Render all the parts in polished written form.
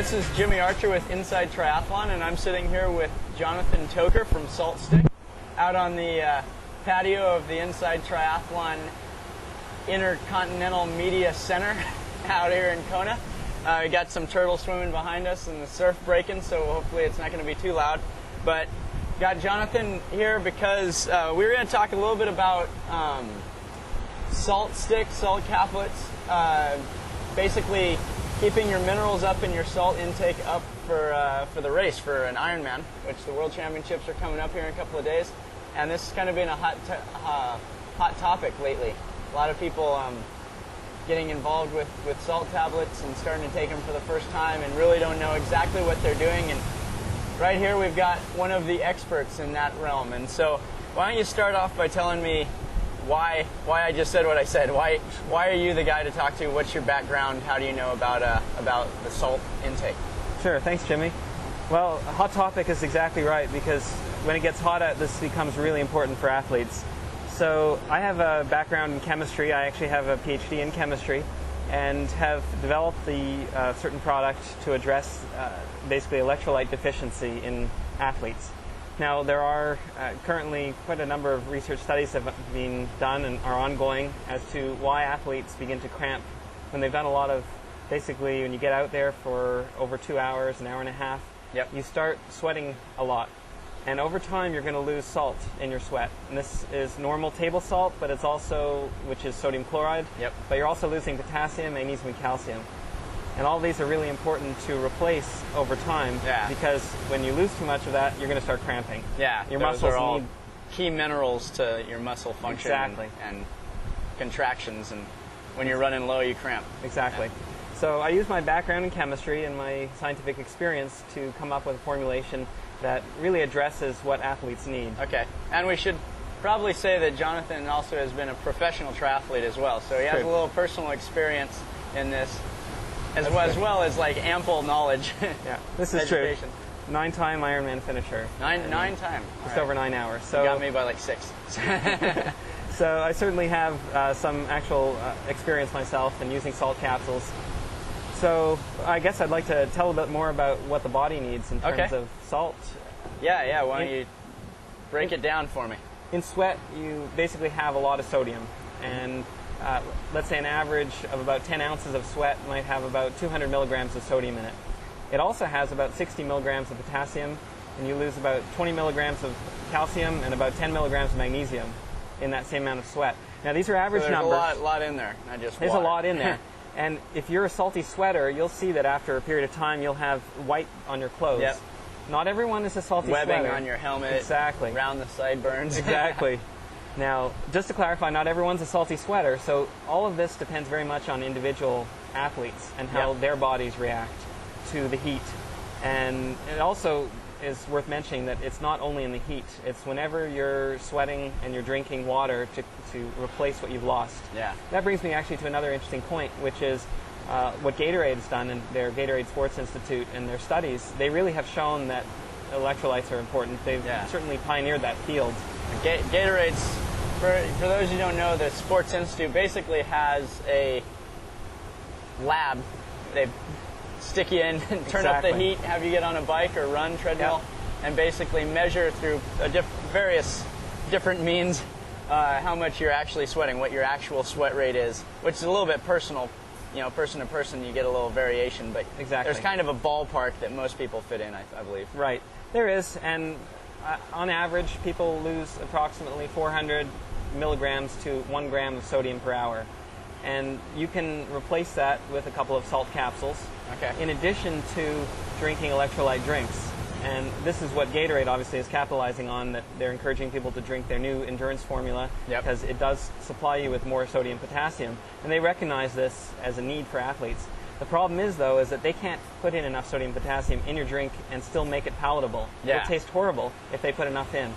this is Jimmy Archer with Inside Triathlon, and I'm sitting here with Jonathan Toker from Salt Stick out on the patio of the Inside Triathlon Intercontinental Media Center out here in Kona. We got some turtles swimming behind us and the surf breaking, so hopefully it's not going to be too loud. But got Jonathan here because we were going to talk a little bit about salt sticks, salt caplets, basically keeping your minerals up and your salt intake up for the race, for an Ironman, which the World Championships are coming up here in a couple of days. And this has kind of been a hot topic lately. A lot of people getting involved with salt tablets and starting to take them for the first time and really don't know exactly what they're doing. And right here we've got one of the experts in that realm. And so why don't you start off by telling me why I just said what I said. Why are you the guy to talk to? What's your background? How do you know about the salt intake? Sure, thanks Jimmy. Well, a hot topic is exactly right, because when it gets hot out, this becomes really important for athletes. So I have a background in chemistry. I actually have a PhD in chemistry and have developed the certain product to address basically electrolyte deficiency in athletes. Now, there are currently quite a number of research studies that have been done and are ongoing as to why athletes begin to cramp when they've done a lot of, basically when you get out there for over 2 hours, an hour and a half, you start sweating a lot. And over time, you're going to lose salt in your sweat. And this is normal table salt, but it's also, which is sodium chloride, but you're also losing potassium, magnesium, and calcium. And all these are really important to replace over time, because when you lose too much of that, you're going to start cramping. Yeah, your those muscles are all need key minerals to your muscle function and contractions, and when you're running low, you cramp. Exactly. Yeah. So I use my background in chemistry and my scientific experience to come up with a formulation that really addresses what athletes need. Okay, and we should probably say that Jonathan also has been a professional triathlete as well, so he has a little personal experience in this. As well as like ample knowledge. Yeah, this is true. 9-time Ironman finisher. Nine time. Just over 9 hours. So you got me by like 6. So I certainly have some actual experience myself in using salt capsules. So I guess I'd like to tell a bit more about what the body needs in terms of salt. Yeah. Why don't you break it down for me? In sweat, you basically have a lot of sodium, and let's say an average of about 10 ounces of sweat might have about 200 milligrams of sodium in it. It also has about 60 milligrams of potassium, and you lose about 20 milligrams of calcium and about 10 milligrams of magnesium in that same amount of sweat. Now these are average numbers. There's a lot in there, not just There's water. a lot in there. And if you're a salty sweater, you'll see that after a period of time you'll have white on your clothes. Yep. Not everyone is a salty sweater. Webbing on your helmet. Exactly. Around the sideburns. Exactly. Now, just to clarify, not everyone's a salty sweater, so all of this depends very much on individual athletes and how their bodies react to the heat. And it also is worth mentioning that it's not only in the heat, it's whenever you're sweating and you're drinking water to replace what you've lost. Yeah. That brings me actually to another interesting point, which is what Gatorade has done in their Gatorade Sports Institute and their studies. They really have shown that electrolytes are important. They've certainly pioneered that field. Gatorade's, for those who don't know, the Sports Institute basically has a lab. They stick you in and turn up the heat, have you get on a bike or run, treadmill, and basically measure through various different means how much you're actually sweating, what your actual sweat rate is, which is a little bit personal. You know, person to person, you get a little variation, but there's kind of a ballpark that most people fit in, I believe. Right. There is, and on average, people lose approximately 400 milligrams to 1 gram of sodium per hour. And you can replace that with a couple of salt capsules, in addition to drinking electrolyte drinks. And this is what Gatorade obviously is capitalizing on, that they're encouraging people to drink their new endurance formula because it does supply you with more sodium and potassium. And they recognize this as a need for athletes. The problem is, though, is that they can't put in enough sodium and potassium in your drink and still make it palatable. It would taste horrible if they put enough in.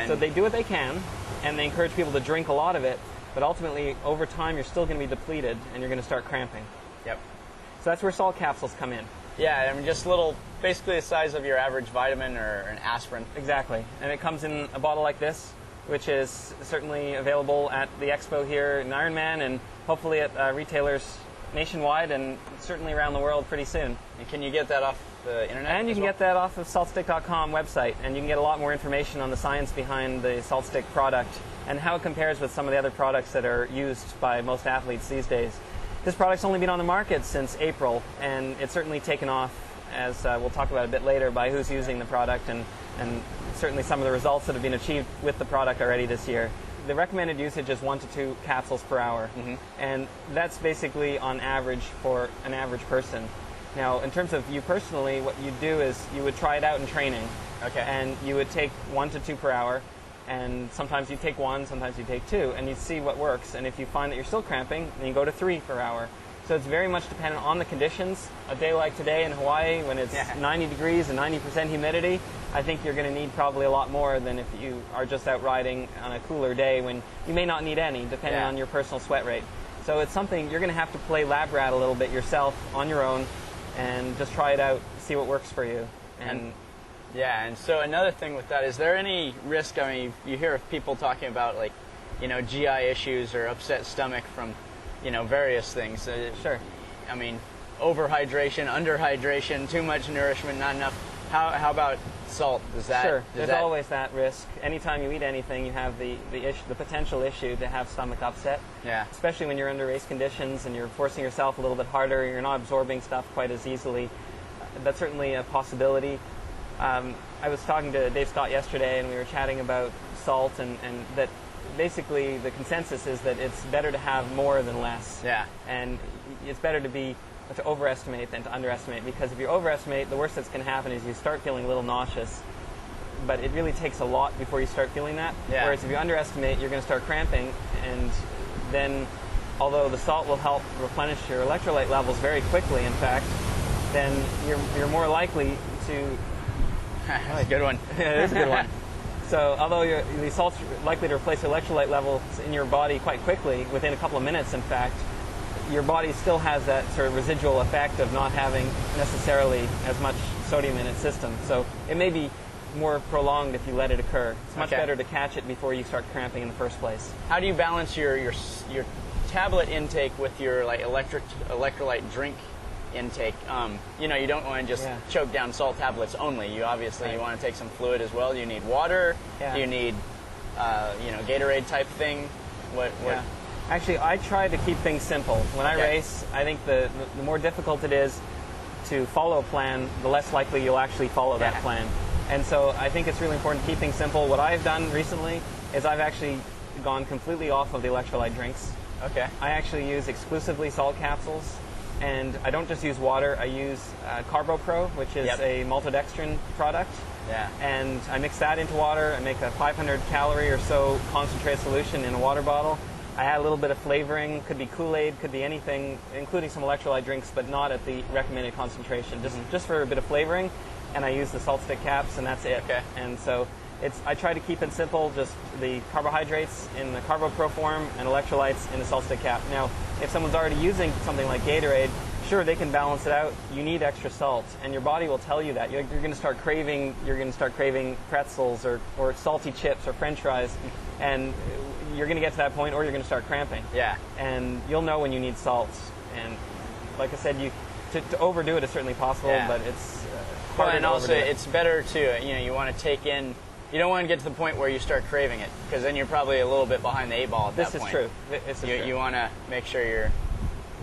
So they do what they can, and they encourage people to drink a lot of it, but ultimately, over time, you're still going to be depleted, and you're going to start cramping. So that's where salt capsules come in. Yeah, I mean, just little, basically the size of your average vitamin or an aspirin. Exactly. And it comes in a bottle like this, which is certainly available at the expo here in Ironman, and hopefully at retailers nationwide and certainly around the world pretty soon. And can you get that off the internet? And you can get that off of saltstick.com website, and you can get a lot more information on the science behind the Salt Stick product and how it compares with some of the other products that are used by most athletes these days. This product's only been on the market since April, and it's certainly taken off, as we'll talk about a bit later, by who's using the product and certainly some of the results that have been achieved with the product already this year. The recommended usage is 1 to 2 capsules per hour, and that's basically on average for an average person. Now, in terms of you personally, what you do is you would try it out in training, and you would take 1 to 2 per hour, and sometimes you take 1, sometimes you take 2, and you see what works. And if you find that you're still cramping, then you go to 3 per hour. So it's very much dependent on the conditions. A day like today in Hawaii, when it's 90 degrees and 90% humidity, I think you're going to need probably a lot more than if you are just out riding on a cooler day when you may not need any, depending on your personal sweat rate. So it's something you're going to have to play lab rat a little bit yourself on your own and just try it out, see what works for you. And so another thing with that, is there any risk? I mean, you hear of people talking about, like, GI issues or upset stomach from various things. Sure. I mean, overhydration, underhydration, too much nourishment, not enough. How about salt? There's always that risk. Anytime you eat anything, you have the potential issue to have stomach upset. Yeah. Especially when you're under race conditions and you're forcing yourself a little bit harder, you're not absorbing stuff quite as easily. That's certainly a possibility. I was talking to Dave Scott yesterday, and we were chatting about salt, and that basically the consensus is that it's better to have more than less. Yeah. And it's better to overestimate than to underestimate, because if you overestimate, the worst that's going to happen is you start feeling a little nauseous. But it really takes a lot before you start feeling that. Yeah. Whereas if you underestimate, you're going to start cramping, and then although the salt will help replenish your electrolyte levels very quickly, in fact, then you're more likely to... That's a good one. Yeah, it is a good one. So although the salt's likely to replace electrolyte levels in your body quite quickly, within a couple of minutes in fact, your body still has that sort of residual effect of not having necessarily as much sodium in its system. So it may be more prolonged if you let it occur. It's much better to catch it before you start cramping in the first place. How do you balance your tablet intake with your electrolyte drink intake? You don't want to just choke down salt tablets only. You obviously you want to take some fluid as well. You need water. You need Gatorade type thing. What? Actually, I try to keep things simple. When I race, I think the more difficult it is to follow a plan, the less likely you'll actually follow that plan. And so I think it's really important to keep things simple. What I've done recently is I've actually gone completely off of the electrolyte drinks. Okay. I actually use exclusively salt capsules, and I don't just use water. I use CarboPro, which is a maltodextrin product. Yeah. And I mix that into water. I make a 500 calorie or so concentrate solution in a water bottle. I add a little bit of flavoring, could be Kool-Aid, could be anything, including some electrolyte drinks, but not at the recommended concentration, just for a bit of flavoring. And I use the salt stick caps, and that's it. Okay. And so I try to keep it simple, just the carbohydrates in the CarboPro form and electrolytes in the salt stick cap. Now, if someone's already using something like Gatorade, sure, they can balance it out. You need extra salt, and your body will tell you that. You're going to start craving pretzels or salty chips or French fries, and you're going to get to that point, or you're going to start cramping. Yeah. And you'll know when you need salt. And like I said, to overdo it is certainly possible, but it's harder and to also overdo it. It's better to you want to take in. You don't want to get to the point where you start craving it, because then you're probably a little bit behind the 8 ball at that point. This is true. You want to make sure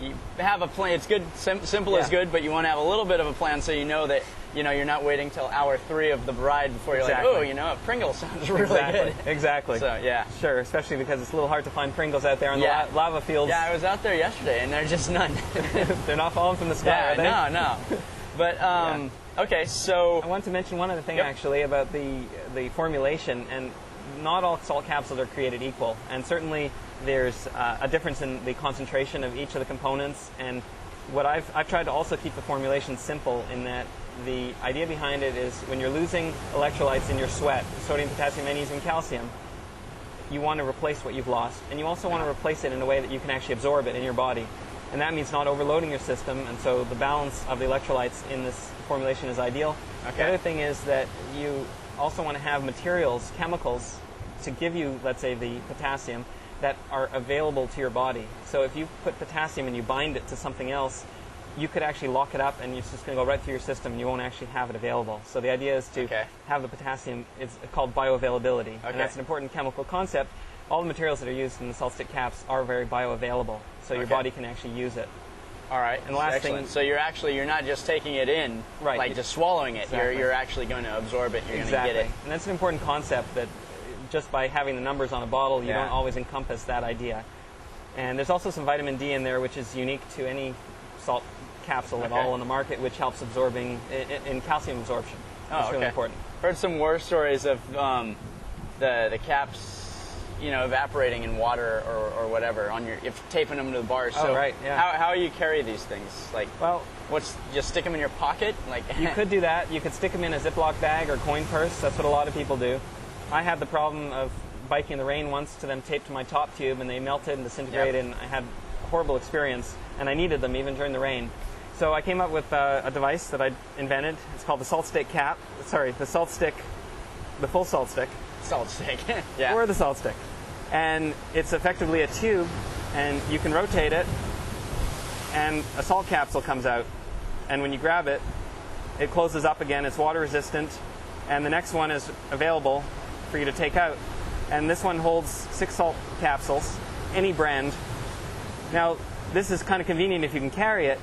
you have a plan. It's good, simple is good, but you want to have a little bit of a plan so you know that you're not waiting till hour 3 of the ride before you're like, oh, Pringles sounds really good. Exactly. So sure, especially because it's a little hard to find Pringles out there on the lava fields. Yeah, I was out there yesterday, and there's just none. They're not falling from the sky, are they? No. But okay, so I want to mention one other thing actually about the formulation, and not all salt capsules are created equal, and certainly there's a difference in the concentration of each of the components. And what I've tried to also keep the formulation simple, in that the idea behind it is when you're losing electrolytes in your sweat, sodium, potassium, magnesium, calcium, you want to replace what you've lost, and you also want to replace it in a way that you can actually absorb it in your body. And that means not overloading your system, and so the balance of the electrolytes in this formulation is ideal. The other thing is that you also want to have materials, chemicals, to give you, let's say, the potassium, that are available to your body. So if you put potassium and you bind it to something else, you could actually lock it up and it's just going to go right through your system and you won't actually have it available. So the idea is to have the potassium, it's called bioavailability. And that's an important chemical concept. All the materials that are used in the salt stick caps are very bioavailable, so your body can actually use it. All right. And the last Excellent. thing, so you're not just taking it in, like just swallowing it. Exactly. You're actually going to absorb it. You're going to get it. And that's an important concept, that just by having the numbers on a bottle, you don't always encompass that idea. And there's also some vitamin D in there, which is unique to any salt capsule at all on the market, which helps absorbing in calcium absorption. It's really important. Heard some war stories of the caps, evaporating in water or whatever on if taping them to the bars. So how you carry these things? Like, just stick them in your pocket? Like you could do that. You could stick them in a Ziploc bag or coin purse. That's what a lot of people do. I had the problem of biking in the rain once to them taped to my top tube, and they melted and disintegrated, and I had a horrible experience, and I needed them even during the rain. So I came up with a device that I invented. It's called the salt stick cap. Sorry, the salt stick, the full salt stick. Salt stick, or the salt stick. And it's effectively a tube, and you can rotate it, and a salt capsule comes out. And when you grab it, it closes up again. It's water resistant, and the next one is available for you to take out. And this one holds 6 salt capsules, any brand. Now, this is kind of convenient if you can carry it.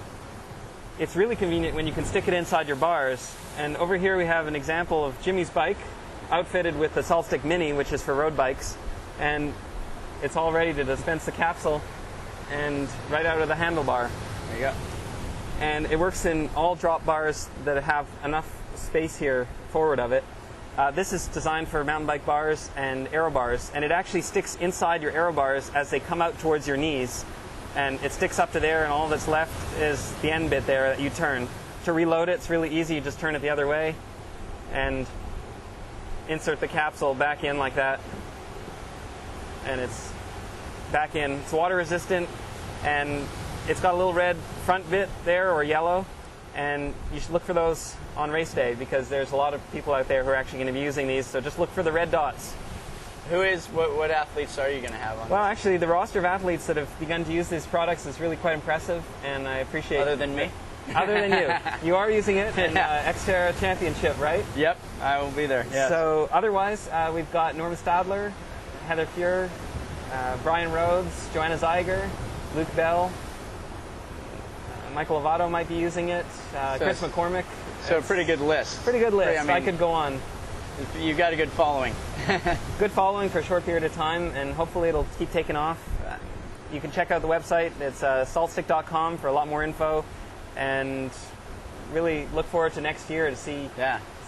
It's really convenient when you can stick it inside your bars. And over here we have an example of Jimmy's bike, outfitted with the Salt Stick Mini, which is for road bikes. And it's all ready to dispense the capsule and right out of the handlebar. There you go. And it works in all drop bars that have enough space here forward of it. This is designed for mountain bike bars and aero bars, and it actually sticks inside your aero bars as they come out towards your knees. And it sticks up to there, and all that's left is the end bit there that you turn. To reload it, it's really easy. You just turn it the other way and insert the capsule back in like that. And it's back in. It's water resistant, and it's got a little red front bit there, or yellow. And you should look for those on race day, because there's a lot of people out there who are actually going to be using these. So just look for the red dots. What athletes are you going to have on? Well, actually, the roster of athletes that have begun to use these products is really quite impressive, and I appreciate. Other than me. Other than you, you are using it in Xterra Championship, right? Yep, I will be there. Yes. So otherwise, we've got Norman Stadler, Heather Fuhr, Brian Rhodes, Joanna Zeiger, Luke Bell, Michael Lovato might be using it, Chris McCormick. So a pretty good list. Pretty good list. I could go on. You've got a good following. Good following for a short period of time, and hopefully it'll keep taking off. You can check out the website. It's saltstick.com for a lot more info, and really look forward to next year to see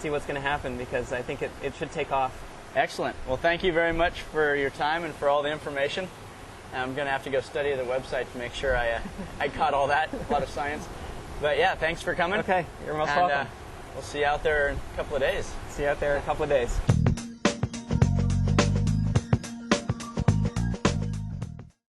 what's going to happen, because I think it should take off. Excellent. Well, thank you very much for your time and for all the information. I'm going to have to go study the website to make sure I caught all that, a lot of science. But yeah, thanks for coming. Okay, you're most welcome. We'll see you out there in a couple of days. See you out there in a couple of days.